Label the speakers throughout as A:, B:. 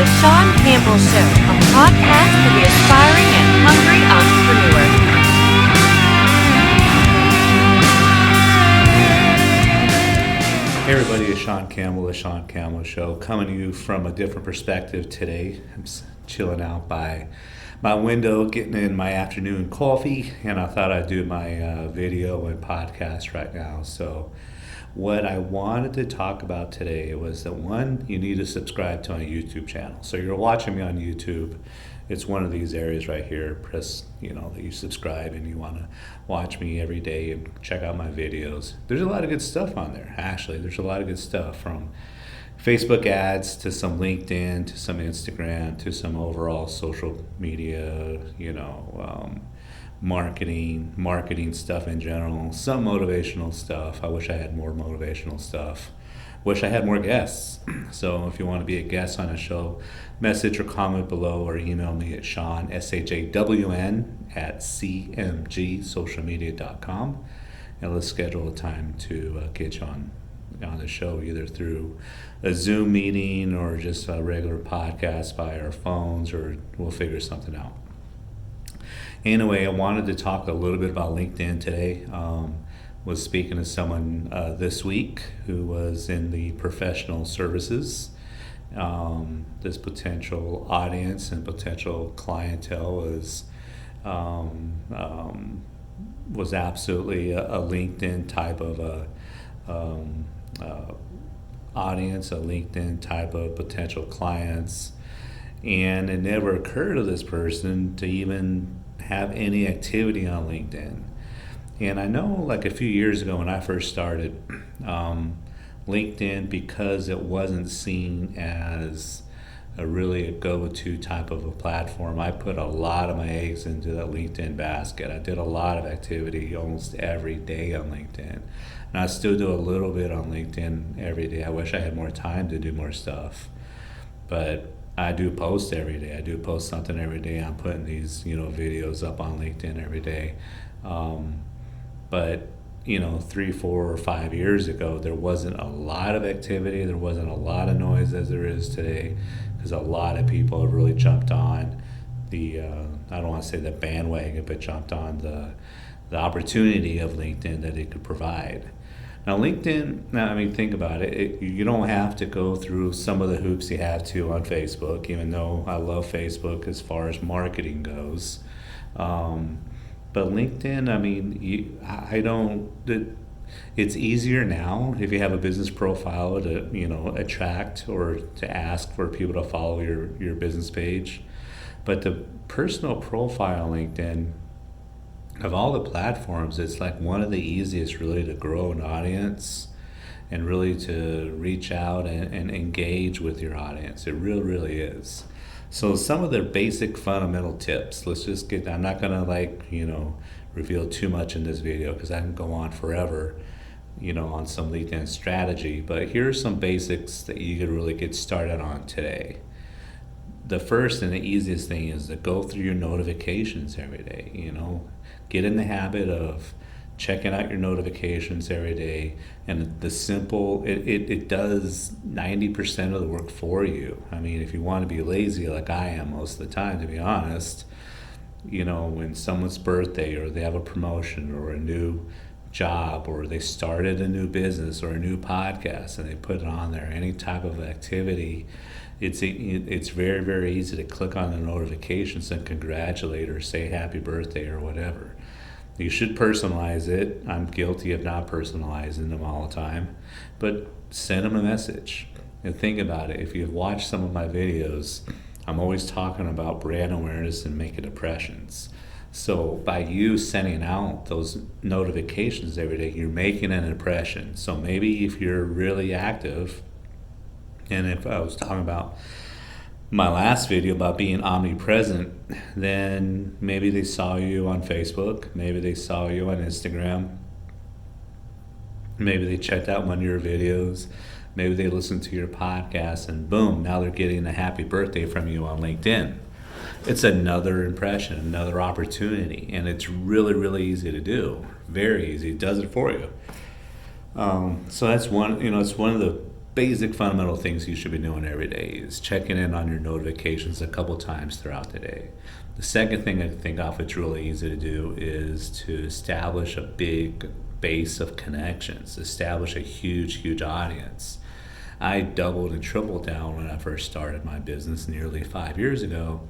A: The Sean Campbell Show, a podcast for the aspiring and hungry entrepreneur.
B: Hey everybody, it's Sean Campbell, The Sean Campbell Show, coming to you from a different perspective today. I'm chilling out by my window, getting in my afternoon coffee, and I thought I'd do my video and podcast right now. So what I wanted to talk about today was that, one, you need to subscribe to my YouTube channel. So you're watching me on YouTube. It's one of these areas right here. Press, that you subscribe and you want to watch me every day and check out my videos. There's a lot of good stuff on there, actually. There's a lot of good stuff, from Facebook ads to some LinkedIn to some Instagram to some overall social media, marketing stuff in general, some motivational stuff. I wish I had more motivational stuff. Wish I had more guests. So if you want to be a guest on a show, message or comment below or email me at Sean, SHAWN, at cmgsocialmedia.com, and let's schedule a time to get you on the show, either through a Zoom meeting or just a regular podcast by our phones, or we'll figure something out. Anyway, I wanted to talk a little bit about LinkedIn today. Was speaking to someone this week who was in the professional services. This potential audience and potential clientele was absolutely a LinkedIn type of audience, a LinkedIn type of potential clients, and it never occurred to this person to even have any activity on LinkedIn. And I know, like a few years ago when I first started, LinkedIn, because it wasn't seen as a go-to type of a platform, I put a lot of my eggs into that LinkedIn basket. I did a lot of activity almost every day on LinkedIn. And I still do a little bit on LinkedIn every day. I wish I had more time to do more stuff. But I do post every day. I do post something every day. I'm putting these, videos up on LinkedIn every day. But 3, 4, or 5 years ago, there wasn't a lot of activity. There wasn't a lot of noise as there is today, because a lot of people have really jumped on the, I don't want to say the bandwagon, but jumped on the opportunity of LinkedIn that it could provide. Now LinkedIn, think about it. You don't have to go through some of the hoops you have to on Facebook, even though I love Facebook as far as marketing goes. But LinkedIn, it's easier now if you have a business profile to, attract or to ask for people to follow your business page. But the personal profile LinkedIn, of all the platforms, it's like one of the easiest really to grow an audience and really to reach out and engage with your audience. It really is. So some of the basic fundamental tips, I'm not gonna reveal too much in this video because I can go on forever, on some LinkedIn strategy, but here's some basics that you could really get started on today. The first and the easiest thing is to go through your notifications every day. Get in the habit of checking out your notifications every day, and it does 90% of the work for you. If you want to be lazy like I am most of the time, to be honest, when someone's birthday, or they have a promotion or a new job, or they started a new business or a new podcast and they put it on there, any type of activity, it's very, very easy to click on the notifications and congratulate or say happy birthday or whatever. You should personalize it. I'm guilty of not personalizing them all the time, but send them a message. And think about it. If you've watched some of my videos, I'm always talking about brand awareness and making impressions. So by you sending out those notifications every day, you're making an impression. So maybe if you're really active, and if I was talking about my last video about being omnipresent, then maybe they saw you on Facebook, maybe they saw you on Instagram, maybe they checked out one of your videos, maybe they listened to your podcast, and boom, now they're getting a happy birthday from you on LinkedIn. It's another impression, another opportunity, and it's really, really easy to do. Very easy. It does it for you. So that's one. It's one of the basic fundamental things you should be doing every day is checking in on your notifications a couple times throughout the day. The second thing I think of it's really easy to do is to establish a big base of connections, establish a huge audience. I doubled and tripled down when I first started my business nearly 5 years ago,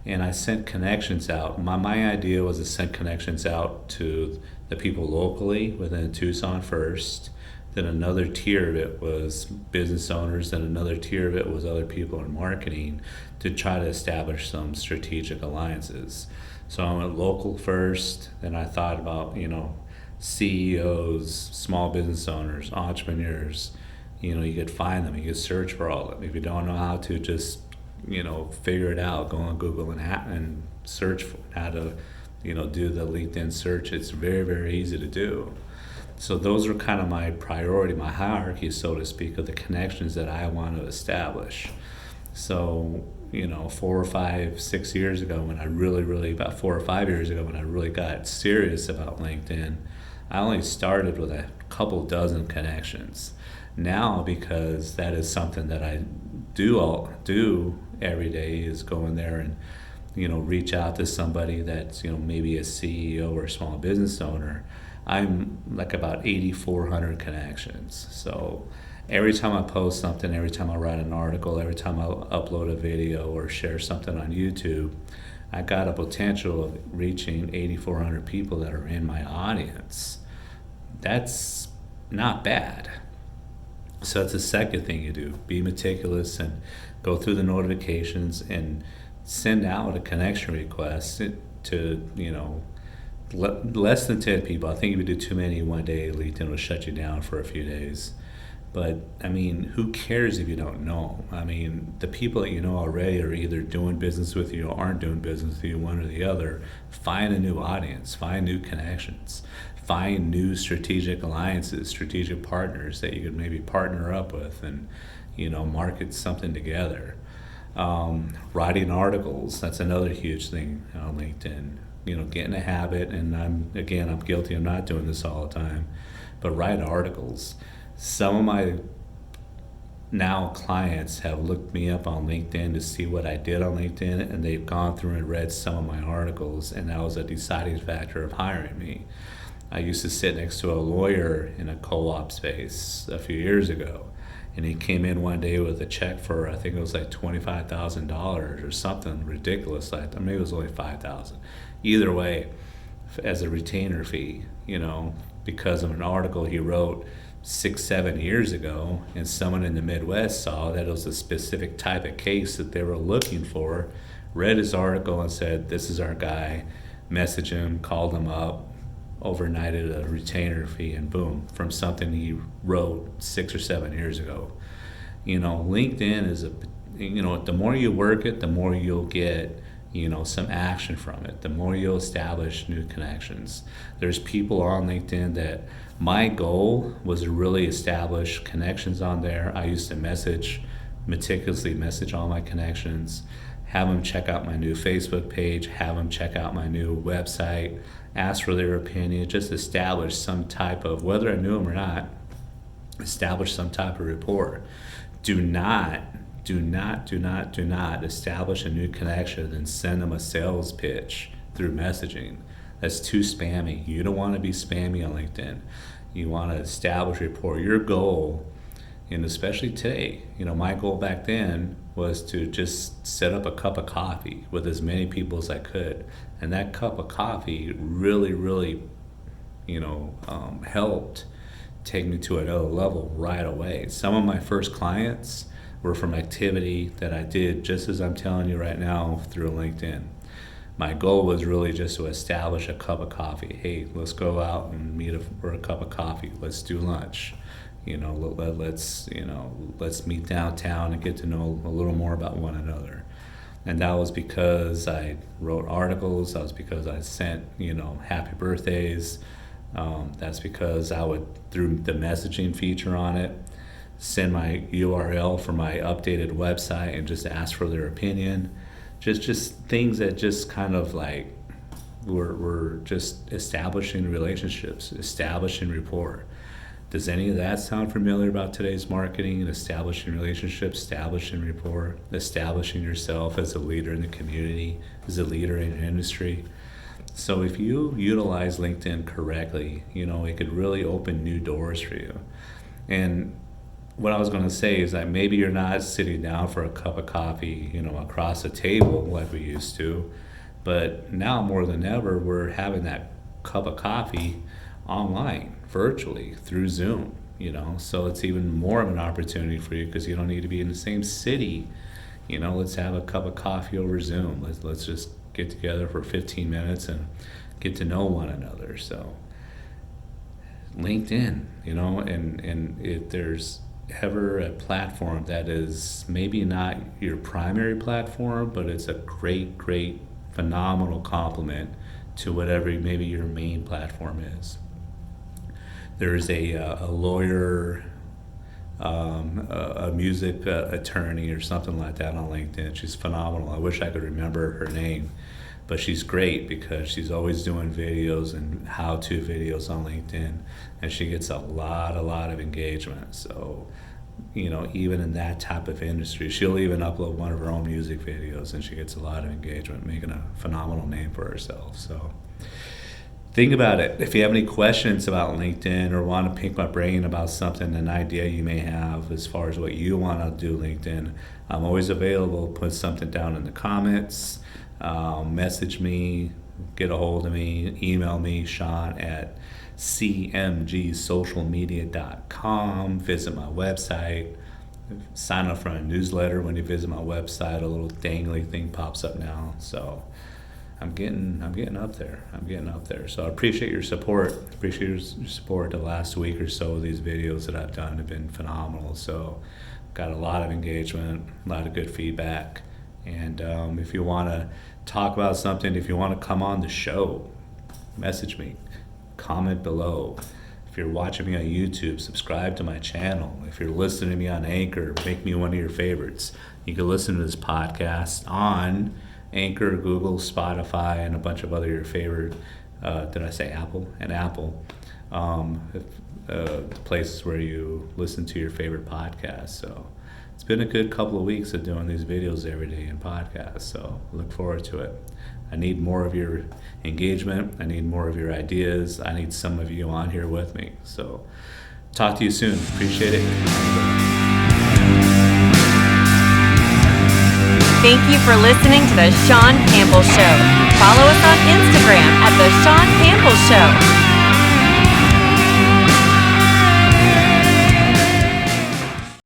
B: and I sent connections out. My idea was to send connections out to the people locally within Tucson first. Then another tier of it was business owners, and another tier of it was other people in marketing to try to establish some strategic alliances. So I went local first, then I thought about, CEOs, small business owners, entrepreneurs. You could find them, you could search for all of them. If you don't know how to, just, figure it out. Go on Google and search for how to, do the LinkedIn search. It's very, very easy to do. So those are kind of my priority, my hierarchy, so to speak, of the connections that I want to establish. So, 4 or 5, 6 years ago when I really, about 4 or 5 years ago when I really got serious about LinkedIn, I only started with a couple dozen connections. Now, because that is something that I do every day, is go in there and, reach out to somebody that's, maybe a CEO or a small business owner. I'm like about 8,400 connections. So every time I post something, every time I write an article, every time I upload a video or share something on YouTube, I got a potential of reaching 8,400 people that are in my audience. That's not bad. So that's the second thing you do. Be meticulous and go through the notifications and send out a connection request to, less than 10 people. I think if you do too many one day, LinkedIn will shut you down for a few days. But, who cares if you don't know? The people that you know already are either doing business with you or aren't doing business with you, one or the other. Find a new audience, find new connections, find new strategic alliances, strategic partners that you could maybe partner up with and, market something together. Writing articles, that's another huge thing on LinkedIn. Get in a habit, and I'm guilty of not doing this all the time, but write articles. Some of my now clients have looked me up on LinkedIn to see what I did on LinkedIn, and they've gone through and read some of my articles, and that was a deciding factor of hiring me. I used to sit next to a lawyer in a co-op space a few years ago, and he came in one day with a check for, I think it was like $25,000 or something ridiculous. Maybe it was only $5,000. Either way, as a retainer fee, because of an article he wrote 6-7 years ago, and someone in the Midwest saw that it was a specific type of case that they were looking for, read his article and said, "This is our guy," messaged him, called him up, overnighted a retainer fee, and boom, from something he wrote 6 or 7 years ago. LinkedIn is the more you work it, the more you'll get some action from it, the more you'll establish new connections. There's people on LinkedIn that my goal was to really establish connections on there. I used to meticulously message all my connections, have them check out my new Facebook page, have them check out my new website, ask for their opinion, just establish some type of, whether I knew them or not, establish some type of rapport. Do not establish a new connection and send them a sales pitch through messaging. That's too spammy. You don't want to be spammy on LinkedIn. You want to establish rapport. Your goal, and especially today, my goal back then was to just set up a cup of coffee with as many people as I could. And that cup of coffee really, helped take me to another level right away. Some of my first clients were from activity that I did, just as I'm telling you right now, through LinkedIn. My goal was really just to establish a cup of coffee. Hey, let's go out and meet for a cup of coffee. Let's do lunch. Let's meet downtown and get to know a little more about one another. And that was because I wrote articles. That was because I sent, happy birthdays. That's because I would, through the messaging feature on it, send my URL for my updated website and just ask for their opinion. Just things that just kind of like were just establishing relationships, establishing rapport. Does any of that sound familiar about today's marketing and establishing relationships, establishing rapport, establishing yourself as a leader in the community, as a leader in your industry? So if you utilize LinkedIn correctly, it could really open new doors for you. And what I was going to say is that maybe you're not sitting down for a cup of coffee, across a table like we used to, but now more than ever, we're having that cup of coffee online, virtually, through Zoom, so it's even more of an opportunity for you because you don't need to be in the same city. Let's have a cup of coffee over Zoom. Let's just get together for 15 minutes and get to know one another. So LinkedIn, and if there's ever a platform that is maybe not your primary platform, but it's a great, phenomenal complement to whatever maybe your main platform is. There's a lawyer, a music attorney or something like that on LinkedIn. She's phenomenal. I wish I could remember her name, but she's great because she's always doing videos and how-to videos on LinkedIn, and she gets a lot of engagement. So, even in that type of industry, she'll even upload one of her own music videos, and she gets a lot of engagement, making a phenomenal name for herself. So think about it. If you have any questions about LinkedIn or want to pick my brain about something, an idea you may have as far as what you want to do LinkedIn, I'm always available. Put something down in the comments, message me, get a hold of me, email me, Sean at cmgsocialmedia.com. Visit my website. Sign up for a newsletter when you visit my website. A little dangly thing pops up now. So I'm getting up there. So I appreciate your support. The last week or so. These videos that I've done have been phenomenal. So got a lot of engagement, a lot of good feedback. And if you want to talk about something, if you want to come on the show, message me, comment below. If you're watching me on YouTube, subscribe to my channel. If you're listening to me on Anchor, make me one of your favorites. You can listen to this podcast on Anchor, Google, Spotify, and a bunch of other your favorite, did I say Apple? And Apple. Places where you listen to your favorite podcasts. So it's been a good couple of weeks of doing these videos every day and podcasts. So I look forward to it. I need more of your engagement. I need more of your ideas. I need some of you on here with me. So talk to you soon. Appreciate it.
A: Thank you for listening to The Sean Campbell Show. Follow us on Instagram at The Sean Campbell Show.